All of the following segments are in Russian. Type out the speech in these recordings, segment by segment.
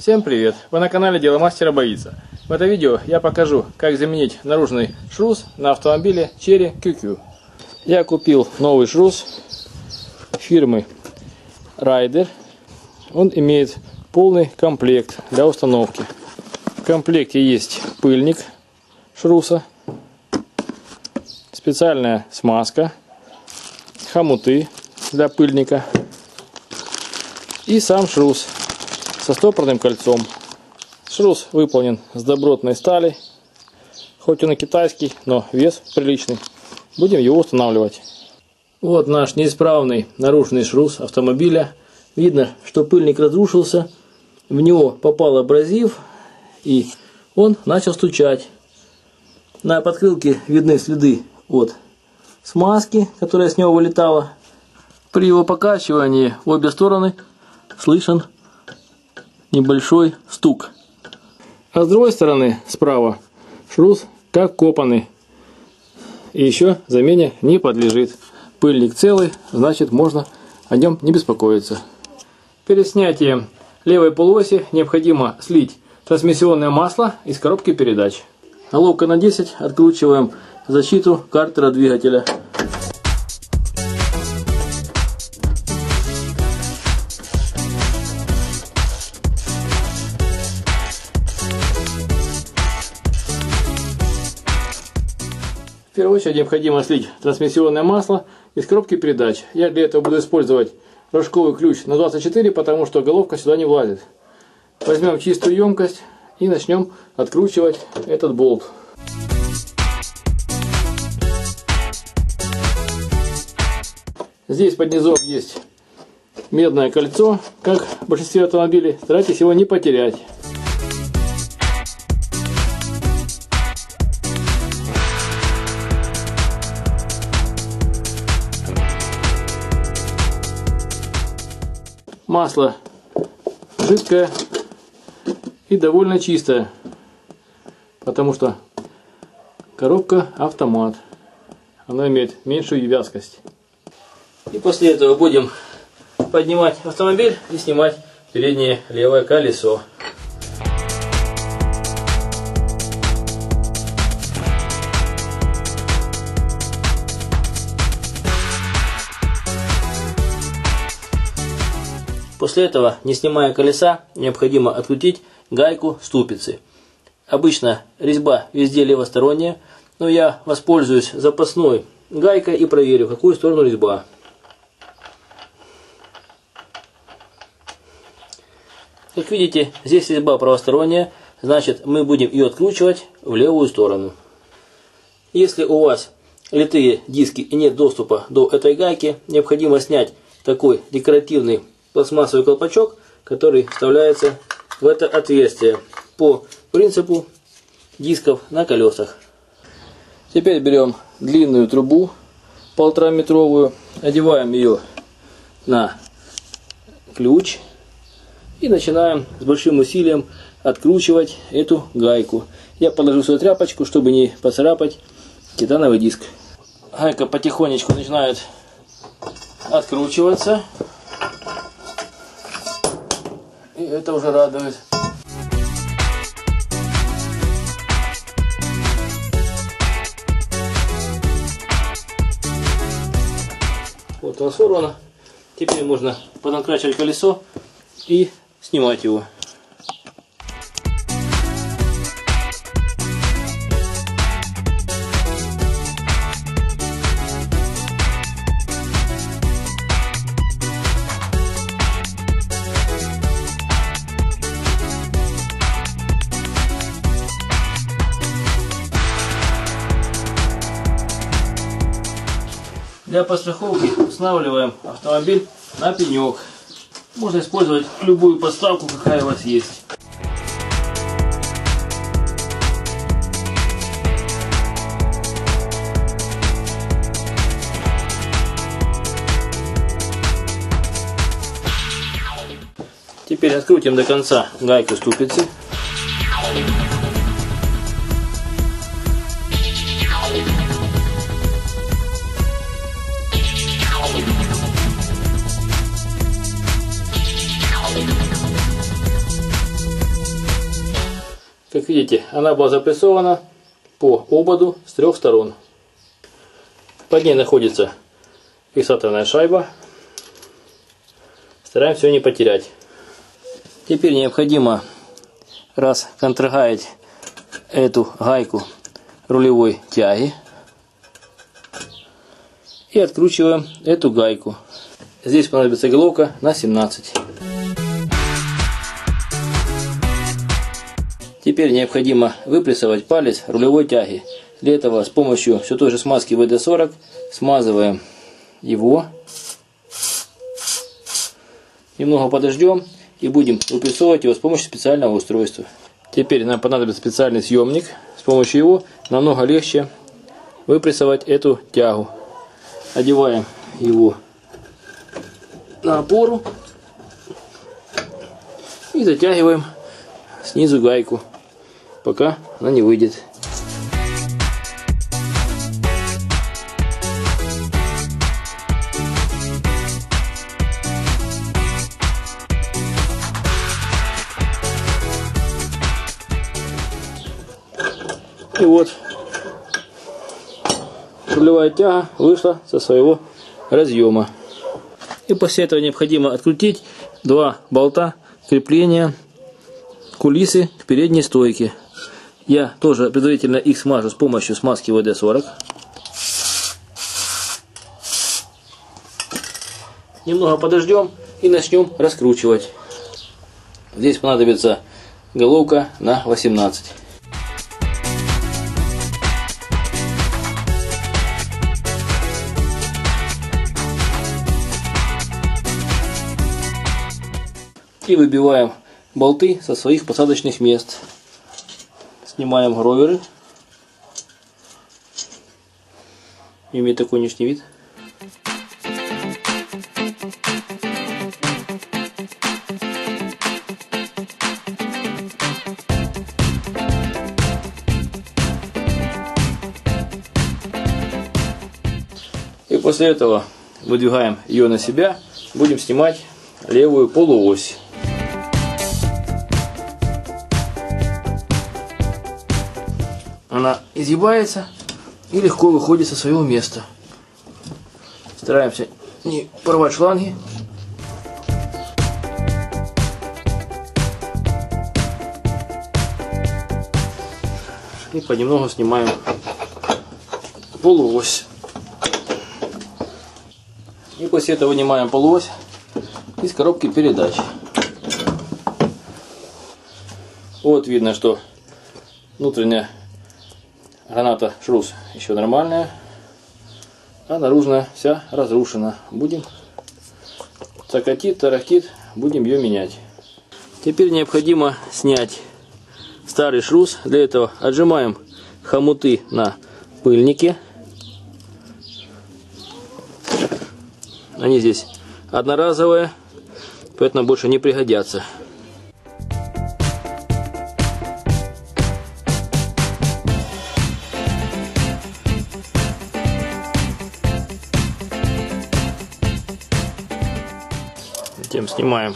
Всем привет! Вы на канале Дело мастера боится. В этом видео я покажу, как заменить наружный шрус на автомобиле Chery QQ. Я купил новый шрус фирмы Ryder. Он имеет полный комплект для установки. В комплекте есть пыльник шруса, специальная смазка, хомуты для пыльника и сам шрус со стопорным кольцом. Шрус выполнен с добротной стали, хоть он и китайский, но вес приличный. Будем его устанавливать. Вот наш неисправный наружный шрус автомобиля. Видно, что пыльник разрушился, в него попал абразив и он начал стучать. На подкрылке видны следы от смазки, которая с него вылетала. При его покачивании в обе стороны слышен небольшой стук. А с другой стороны, справа, шрус как копанный. И еще замене не подлежит. Пыльник целый, значит можно о нем не беспокоиться. Перед снятием левой полуоси необходимо слить трансмиссионное масло из коробки передач. Головкой на 10 откручиваем защиту картера двигателя. В первую очередь необходимо слить трансмиссионное масло из коробки передач. Я для этого буду использовать рожковый ключ на 24, потому что головка сюда не влазит. Возьмем чистую емкость и начнем откручивать этот болт. Здесь под низом есть медное кольцо, как в большинстве автомобилей. Старайтесь его не потерять. Масло жидкое и довольно чистое, потому что коробка автомат. Она имеет меньшую вязкость. И после этого будем поднимать автомобиль и снимать переднее левое колесо. После этого, не снимая колеса, необходимо открутить гайку ступицы. Обычно резьба везде левосторонняя, но я воспользуюсь запасной гайкой и проверю, в какую сторону резьба. Как видите, здесь резьба правосторонняя, значит мы будем ее откручивать в левую сторону. Если у вас литые диски и нет доступа до этой гайки, необходимо снять такой декоративный пластмассовый колпачок, который вставляется в это отверстие по принципу дисков на колесах. Теперь берем длинную трубу 1,5-метровую, одеваем ее на ключ и начинаем с большим усилием откручивать эту гайку. Я положу свою тряпочку, чтобы не поцарапать титановый диск. Гайка потихонечку начинает откручиваться. И это уже радует. Вот оно сорвано. Теперь можно поднакрачивать колесо и снимать его. Для подстраховки устанавливаем автомобиль на пенек. Можно использовать любую подставку, какая у вас есть. Теперь открутим до конца гайку ступицы. видите, она была запрессована по ободу с 3 сторон. Под ней находится фиксаторная шайба. Стараемся ее не потерять. Теперь необходимо контргаять эту гайку рулевой тяги. И откручиваем эту гайку. Здесь понадобится головка на 17. Теперь необходимо выпрессовать палец рулевой тяги. Для этого с помощью все той же смазки ВД-40 смазываем его. Немного подождем и будем выпрессовывать его с помощью специального устройства. Теперь нам понадобится специальный съемник. С помощью его намного легче выпрессовать эту тягу. Одеваем его на опору и затягиваем снизу гайку, пока она не выйдет. И вот рулевая тяга вышла со своего разъема. И после этого необходимо открутить 2 болта крепления кулисы к передней стойке. Я тоже предварительно их смажу с помощью смазки ВД-40. Немного подождем и начнем раскручивать. Здесь понадобится головка на 18. И выбиваем болты со своих посадочных мест. Снимаем гроверы. Имеет такой внешний вид. И после этого выдвигаем ее на себя. Будем снимать левую полуось. Она изгибается и легко выходит со своего места. Стараемся не порвать шланги. И понемногу снимаем полуось. И после этого вынимаем полуось из коробки передач. Вот видно, что внутренняя граната шрус еще нормальная, а наружная вся разрушена. Будем цокотит, тарахтит, будем ее менять. Теперь необходимо снять старый шрус. Для этого отжимаем хомуты на пыльнике. Они здесь одноразовые, поэтому больше не пригодятся. Затем снимаем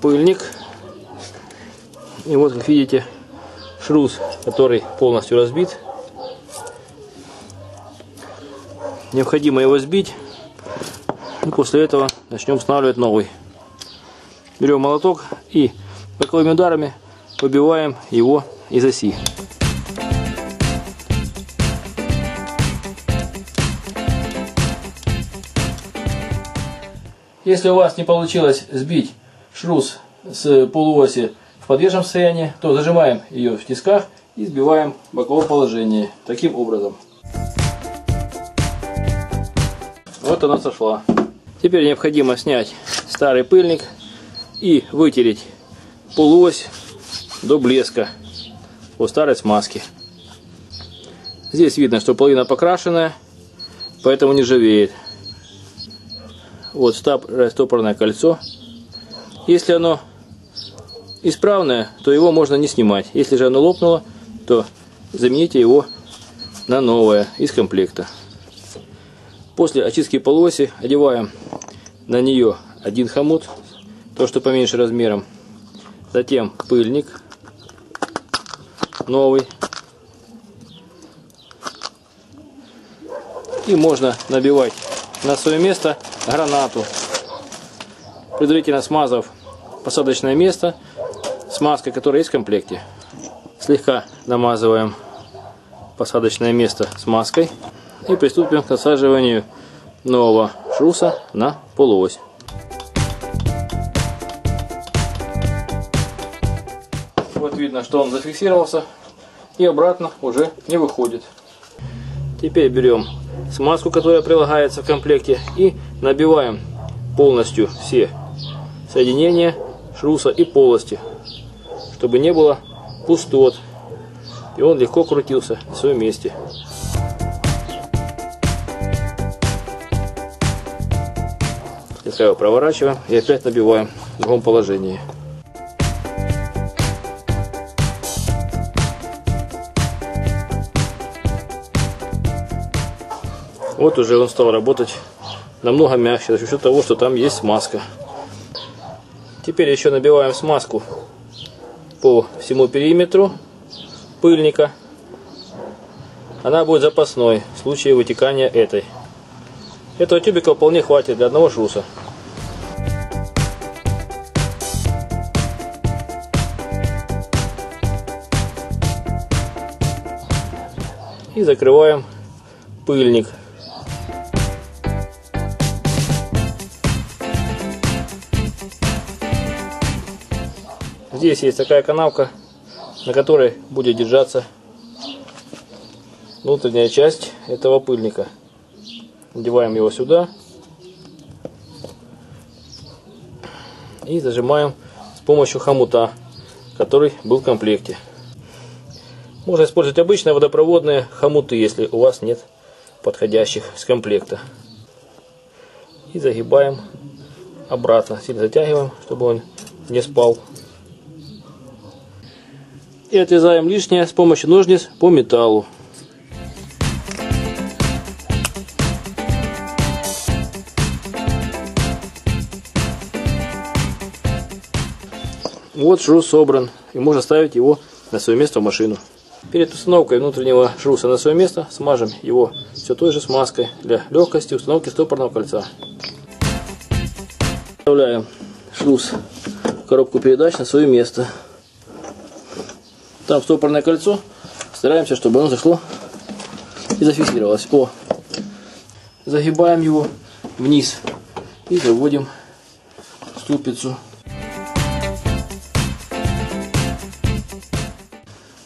пыльник. И вот, как видите, шрус, который полностью разбит. Необходимо его сбить. И после этого начнем устанавливать новый. Берем молоток и боковыми ударами выбиваем его из оси. Если у вас не получилось сбить шрус с полуоси в подвешенном состоянии, то зажимаем ее в тисках и сбиваем в боковом положении. Таким образом. Вот она сошла. Теперь необходимо снять старый пыльник и вытереть полуось до блеска по старой смазке. Здесь видно, что половина покрашенная, поэтому не ржавеет. Вот стопорное кольцо. Если оно исправное, то его можно не снимать. Если же оно лопнуло, то замените его на новое из комплекта. После очистки полуоси одеваем на нее один хомут, то что поменьше размером. Затем пыльник. новый. И можно набивать на свое место гранату, предварительно смазав посадочное место смазкой, которая есть в комплекте. Слегка намазываем посадочное место смазкой и приступим к насаживанию нового шруса на полуось. Вот видно, что он зафиксировался и обратно уже не выходит. Теперь берем смазку, которая прилагается в комплекте, и набиваем полностью все соединения шруса и полости, чтобы не было пустот, и он легко крутился в своем месте. Слегка его проворачиваем и опять набиваем в другом положении. Вот уже он стал работать намного мягче, за счет того, что там есть смазка. Теперь еще набиваем смазку по всему периметру пыльника. Она будет запасной в случае вытекания этой. Этого тюбика вполне хватит для одного шруса. И закрываем пыльник. Здесь есть такая канавка, на которой будет держаться внутренняя часть этого пыльника. Надеваем его сюда и зажимаем с помощью хомута, который был в комплекте. Можно использовать обычные водопроводные хомуты, если у вас нет подходящих с комплекта. И загибаем обратно, сильно затягиваем, чтобы он не спал. И отрезаем лишнее с помощью ножниц по металлу. Вот шрус собран, и можно ставить его на свое место в машину. Перед установкой внутреннего шруса на свое место смажем его все той же смазкой для легкости установки стопорного кольца. Вставляем шрус в коробку передач на свое место. Там стопорное кольцо, стараемся, чтобы оно зашло и зафиксировалось. Загибаем его вниз и заводим ступицу.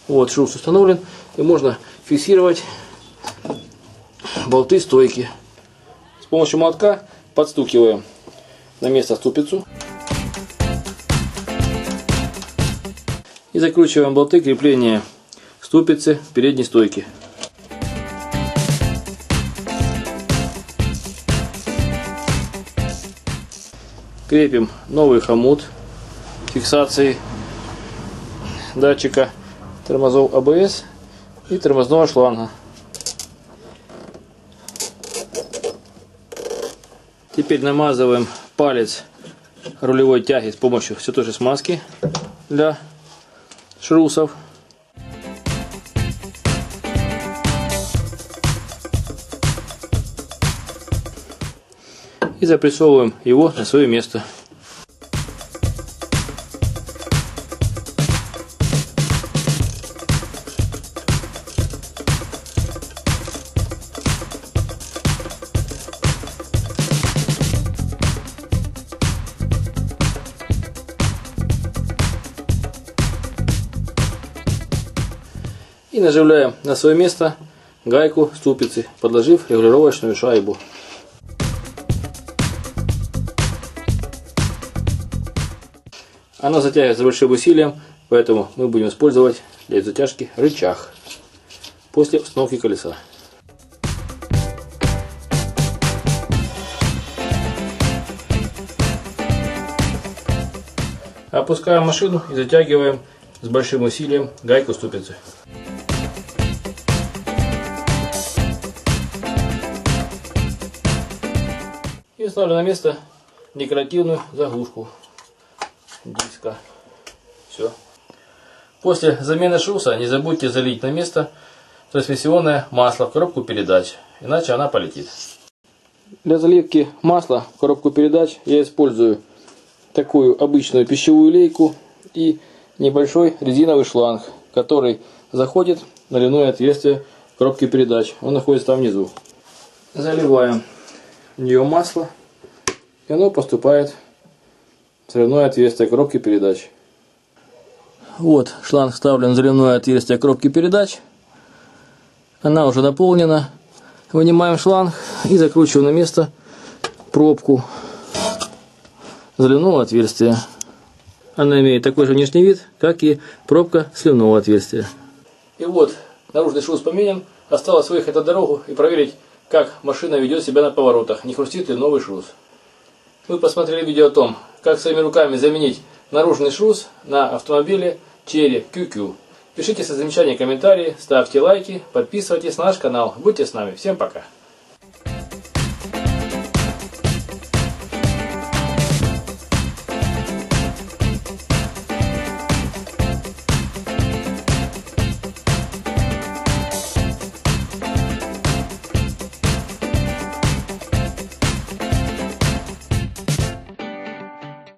Вот шрус установлен, и можно фиксировать болты стойки. С помощью молотка подстукиваем на место ступицу и закручиваем болты крепления ступицы передней стойки. Крепим новый хомут фиксации датчика тормозов АБС и тормозного шланга. Теперь намазываем палец рулевой тяги с помощью все той же смазки для шрусов. И запрессовываем его на свое место. И наживляем на свое место гайку ступицы, подложив регулировочную шайбу. Она затягивается с большим усилием, поэтому мы будем использовать для затяжки рычаг после установки колеса. Опускаем машину и затягиваем с большим усилием гайку ступицы. И ставлю на место декоративную заглушку диска. Все. После замены шруса не забудьте залить на место трансмиссионное масло в коробку передач, иначе она полетит. Для заливки масла в коробку передач я использую такую обычную пищевую лейку и небольшой резиновый шланг, который заходит в наливное отверстие коробки передач. Он находится там внизу. Заливаем в нее масло, и оно поступает в заливное отверстие коробки передач. Вот шланг вставлен в заливное отверстие коробки передач. Она уже наполнена. Вынимаем шланг и закручиваем на место пробку заливного отверстия. Она имеет такой же внешний вид, как и пробка сливного отверстия. И вот, наружный шлюз поменен. Осталось выехать на дорогу и проверить, как машина ведет себя на поворотах, не хрустит ли новый шлюз. Вы посмотрели видео о том, как своими руками заменить наружный шлюз на автомобиле Chery QQ. Пишите свои замечания, комментарии, ставьте лайки, подписывайтесь на наш канал. Будьте с нами. Всем пока.